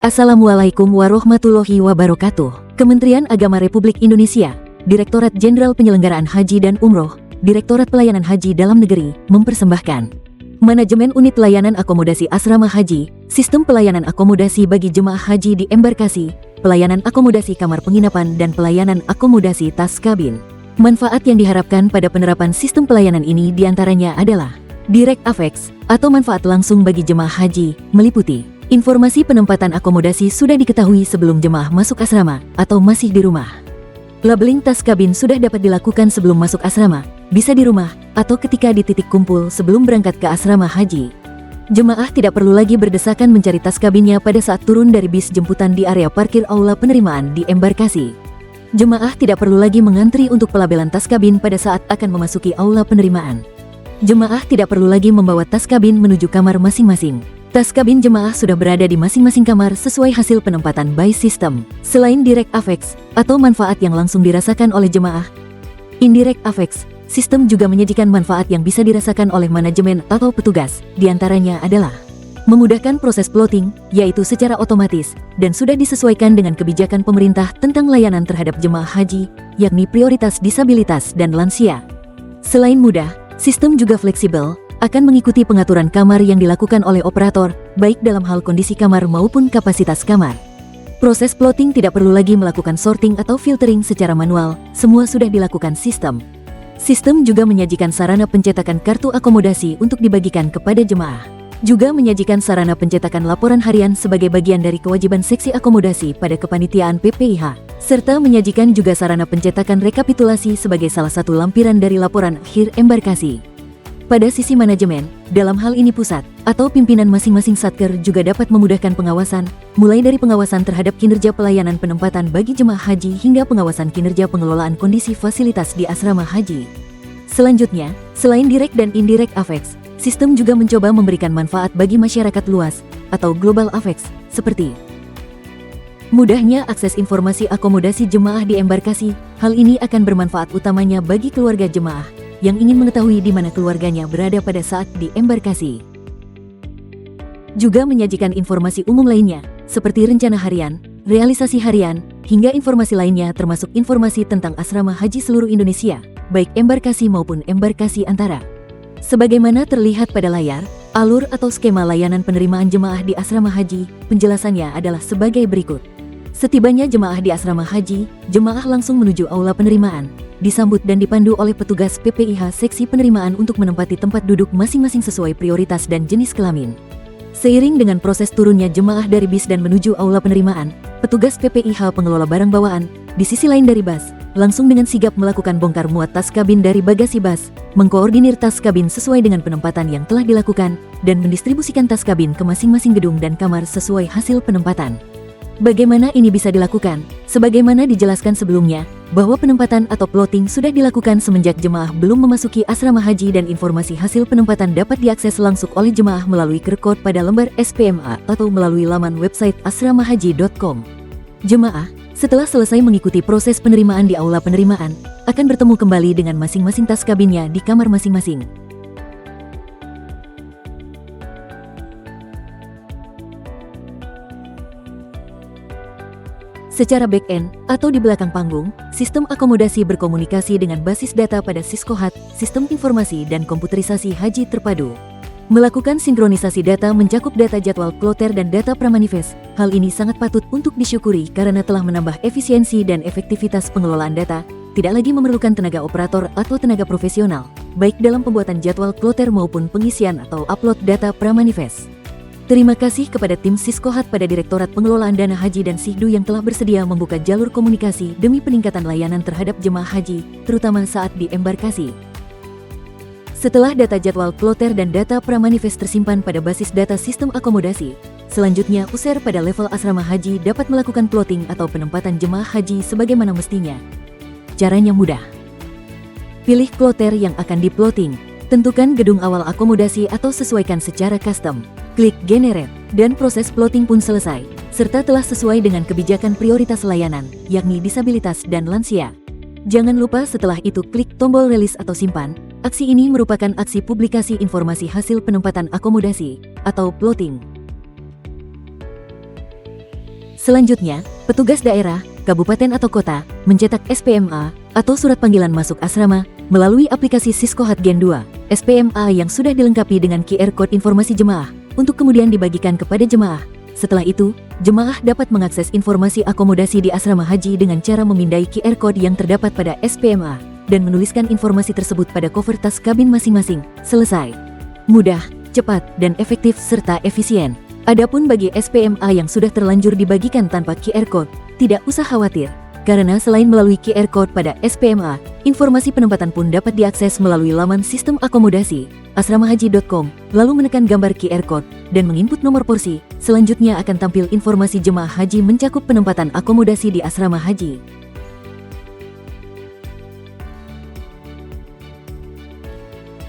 Assalamualaikum warahmatullahi wabarakatuh. Kementerian Agama Republik Indonesia, Direktorat Jenderal Penyelenggaraan Haji dan Umroh, Direktorat Pelayanan Haji Dalam Negeri, mempersembahkan Manajemen Unit Layanan Akomodasi Asrama Haji, Sistem Pelayanan Akomodasi bagi Jemaah Haji di Embarkasi, Pelayanan Akomodasi Kamar Penginapan dan Pelayanan Akomodasi Tas Kabin. Manfaat yang diharapkan pada penerapan sistem pelayanan ini diantaranya adalah Direct Affects atau manfaat langsung bagi jemaah haji, meliputi informasi penempatan akomodasi sudah diketahui sebelum jemaah masuk asrama atau masih di rumah. Labeling tas kabin sudah dapat dilakukan sebelum masuk asrama, bisa di rumah, atau ketika di titik kumpul sebelum berangkat ke asrama haji. Jemaah tidak perlu lagi berdesakan mencari tas kabinnya pada saat turun dari bis jemputan di area parkir aula penerimaan di embarkasi. Jemaah tidak perlu lagi mengantri untuk pelabelan tas kabin pada saat akan memasuki aula penerimaan. Jemaah tidak perlu lagi membawa tas kabin menuju kamar masing-masing. Tas kabin jemaah sudah berada di masing-masing kamar sesuai hasil penempatan by system. Selain direct affects atau manfaat yang langsung dirasakan oleh jemaah, indirect affects, sistem juga menyajikan manfaat yang bisa dirasakan oleh manajemen atau petugas. Di antaranya adalah memudahkan proses plotting, yaitu secara otomatis, dan sudah disesuaikan dengan kebijakan pemerintah tentang layanan terhadap jemaah haji, yakni prioritas disabilitas dan lansia. Selain mudah, sistem juga fleksibel, akan mengikuti pengaturan kamar yang dilakukan oleh operator, baik dalam hal kondisi kamar maupun kapasitas kamar. Proses plotting tidak perlu lagi melakukan sorting atau filtering secara manual, semua sudah dilakukan sistem. Sistem juga menyajikan sarana pencetakan kartu akomodasi untuk dibagikan kepada jemaah. Juga menyajikan sarana pencetakan laporan harian sebagai bagian dari kewajiban seksi akomodasi pada kepanitiaan PPIH, serta menyajikan juga sarana pencetakan rekapitulasi sebagai salah satu lampiran dari laporan akhir embarkasi. Pada sisi manajemen, dalam hal ini pusat atau pimpinan masing-masing satker juga dapat memudahkan pengawasan, mulai dari pengawasan terhadap kinerja pelayanan penempatan bagi jemaah haji hingga pengawasan kinerja pengelolaan kondisi fasilitas di asrama haji. Selanjutnya, selain direct dan indirect affects, sistem juga mencoba memberikan manfaat bagi masyarakat luas atau global affects, seperti mudahnya akses informasi akomodasi jemaah di embarkasi. Hal ini akan bermanfaat utamanya bagi keluarga jemaah yang ingin mengetahui di mana keluarganya berada pada saat di embarkasi. Juga menyajikan informasi umum lainnya, seperti rencana harian, realisasi harian, hingga informasi lainnya termasuk informasi tentang asrama haji seluruh Indonesia, baik embarkasi maupun embarkasi antara. Sebagaimana terlihat pada layar, alur atau skema layanan penerimaan jemaah di asrama haji, penjelasannya adalah sebagai berikut. Setibanya jemaah di asrama haji, jemaah langsung menuju aula penerimaan, disambut dan dipandu oleh petugas PPIH seksi penerimaan untuk menempati tempat duduk masing-masing sesuai prioritas dan jenis kelamin. Seiring dengan proses turunnya jemaah dari bis dan menuju aula penerimaan, petugas PPIH pengelola barang bawaan, di sisi lain dari bus, langsung dengan sigap melakukan bongkar muat tas kabin dari bagasi bus, mengkoordinir tas kabin sesuai dengan penempatan yang telah dilakukan, dan mendistribusikan tas kabin ke masing-masing gedung dan kamar sesuai hasil penempatan. Bagaimana ini bisa dilakukan? Sebagaimana dijelaskan sebelumnya, bahwa penempatan atau plotting sudah dilakukan semenjak jemaah belum memasuki asrama haji dan informasi hasil penempatan dapat diakses langsung oleh jemaah melalui QR Code pada lembar SPMA atau melalui laman website asramahaji.com. Jemaah, setelah selesai mengikuti proses penerimaan di aula penerimaan, akan bertemu kembali dengan masing-masing tas kabinnya di kamar masing-masing. Secara back-end atau di belakang panggung, sistem akomodasi berkomunikasi dengan basis data pada Siskohat, Sistem Informasi dan Komputerisasi Haji Terpadu. Melakukan sinkronisasi data mencakup data jadwal kloter dan data pramanifest. Hal ini sangat patut untuk disyukuri karena telah menambah efisiensi dan efektivitas pengelolaan data, tidak lagi memerlukan tenaga operator atau tenaga profesional, baik dalam pembuatan jadwal kloter maupun pengisian atau upload data pramanifest. Terima kasih kepada tim Siskohat pada Direktorat Pengelolaan Dana Haji dan Sihdu yang telah bersedia membuka jalur komunikasi demi peningkatan layanan terhadap jemaah haji, terutama saat di embarkasi. Setelah data jadwal kloter dan data pramanifest tersimpan pada basis data sistem akomodasi, selanjutnya user pada level asrama haji dapat melakukan plotting atau penempatan jemaah haji sebagaimana mestinya. Caranya mudah. Pilih kloter yang akan diplotting, tentukan gedung awal akomodasi atau sesuaikan secara custom. Klik Generate, dan proses plotting pun selesai, serta telah sesuai dengan kebijakan prioritas layanan, yakni disabilitas dan lansia. Jangan lupa setelah itu klik tombol Release atau Simpan. Aksi ini merupakan aksi publikasi informasi hasil penempatan akomodasi, atau plotting. Selanjutnya, petugas daerah, kabupaten atau kota, mencetak SPMA atau surat panggilan masuk asrama melalui aplikasi Siskohat Gen 2, SPMA yang sudah dilengkapi dengan QR Code informasi jemaah, untuk kemudian dibagikan kepada jemaah. Setelah itu, jemaah dapat mengakses informasi akomodasi di asrama haji dengan cara memindai QR Code yang terdapat pada SPMA, dan menuliskan informasi tersebut pada cover tas kabin masing-masing. Selesai. Mudah, cepat, dan efektif serta efisien. Adapun bagi SPMA yang sudah terlanjur dibagikan tanpa QR Code, tidak usah khawatir. Karena selain melalui QR Code pada SPMA, informasi penempatan pun dapat diakses melalui laman sistem akomodasi, asramahaji.com, lalu menekan gambar QR Code, dan menginput nomor porsi. Selanjutnya akan tampil informasi jemaah haji mencakup penempatan akomodasi di asrama haji.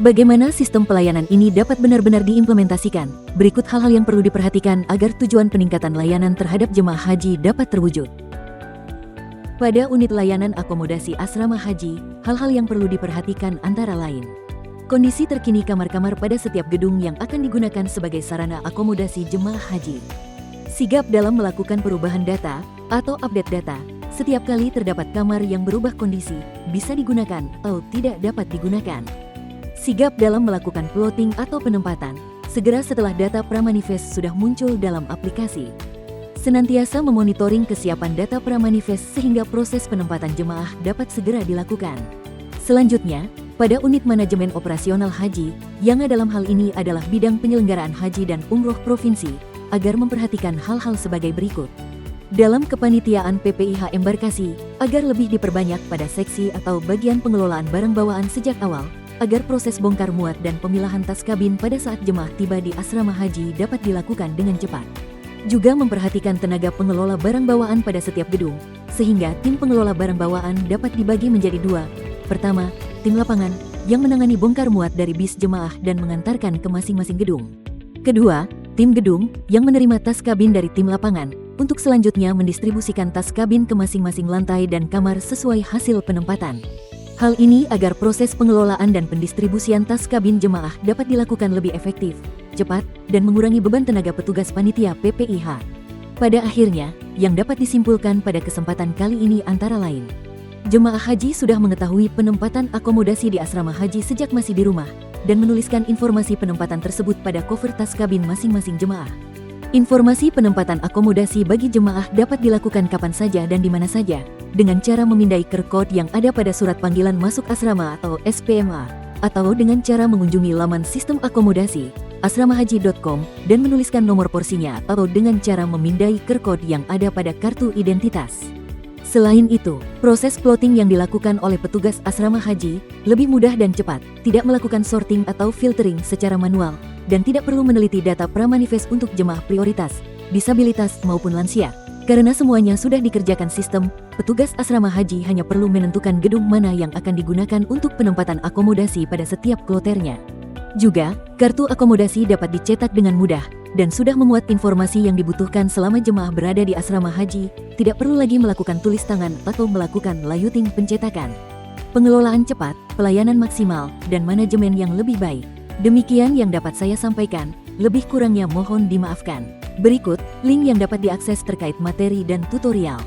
Bagaimana sistem pelayanan ini dapat benar-benar diimplementasikan? Berikut hal-hal yang perlu diperhatikan agar tujuan peningkatan layanan terhadap jemaah haji dapat terwujud. Pada unit layanan akomodasi asrama haji, hal-hal yang perlu diperhatikan antara lain: kondisi terkini kamar-kamar pada setiap gedung yang akan digunakan sebagai sarana akomodasi jemaah haji. Sigap dalam melakukan perubahan data atau update data. Setiap kali terdapat kamar yang berubah kondisi, bisa digunakan atau tidak dapat digunakan. Sigap dalam melakukan plotting atau penempatan, segera setelah data pramanifest sudah muncul dalam aplikasi. Senantiasa memonitoring kesiapan data pramanifest sehingga proses penempatan jemaah dapat segera dilakukan. Selanjutnya, pada unit manajemen operasional haji, yang dalam hal ini adalah bidang penyelenggaraan haji dan umroh provinsi, agar memperhatikan hal-hal sebagai berikut. Dalam kepanitiaan PPIH embarkasi, agar lebih diperbanyak pada seksi atau bagian pengelolaan barang bawaan sejak awal, agar proses bongkar muat dan pemilahan tas kabin pada saat jemaah tiba di asrama haji dapat dilakukan dengan cepat. Juga memperhatikan tenaga pengelola barang bawaan pada setiap gedung, sehingga tim pengelola barang bawaan dapat dibagi menjadi dua. Pertama, tim lapangan, yang menangani bongkar muat dari bis jemaah dan mengantarkan ke masing-masing gedung. Kedua, tim gedung, yang menerima tas kabin dari tim lapangan, untuk selanjutnya mendistribusikan tas kabin ke masing-masing lantai dan kamar sesuai hasil penempatan. Hal ini agar proses pengelolaan dan pendistribusian tas kabin jemaah dapat dilakukan lebih efektif, cepat, dan mengurangi beban tenaga petugas panitia PPIH. Pada akhirnya, yang dapat disimpulkan pada kesempatan kali ini antara lain: jemaah haji sudah mengetahui penempatan akomodasi di asrama haji sejak masih di rumah, dan menuliskan informasi penempatan tersebut pada cover tas kabin masing-masing jemaah. Informasi penempatan akomodasi bagi jemaah dapat dilakukan kapan saja dan di mana saja, dengan cara memindai QR Code yang ada pada surat panggilan masuk asrama atau SPMA, atau dengan cara mengunjungi laman sistem akomodasi, asramahaji.com, dan menuliskan nomor porsinya, atau dengan cara memindai QR Code yang ada pada kartu identitas. Selain itu, proses plotting yang dilakukan oleh petugas asrama haji lebih mudah dan cepat, tidak melakukan sorting atau filtering secara manual, dan tidak perlu meneliti data pramanifest untuk jemaah prioritas, disabilitas maupun lansia. Karena semuanya sudah dikerjakan sistem, petugas asrama haji hanya perlu menentukan gedung mana yang akan digunakan untuk penempatan akomodasi pada setiap kloternya. Juga, kartu akomodasi dapat dicetak dengan mudah, dan sudah memuat informasi yang dibutuhkan selama jemaah berada di asrama haji, tidak perlu lagi melakukan tulis tangan atau melakukan layuting pencetakan. Pengelolaan cepat, pelayanan maksimal, dan manajemen yang lebih baik. Demikian yang dapat saya sampaikan, lebih kurangnya mohon dimaafkan. Berikut link yang dapat diakses terkait materi dan tutorial.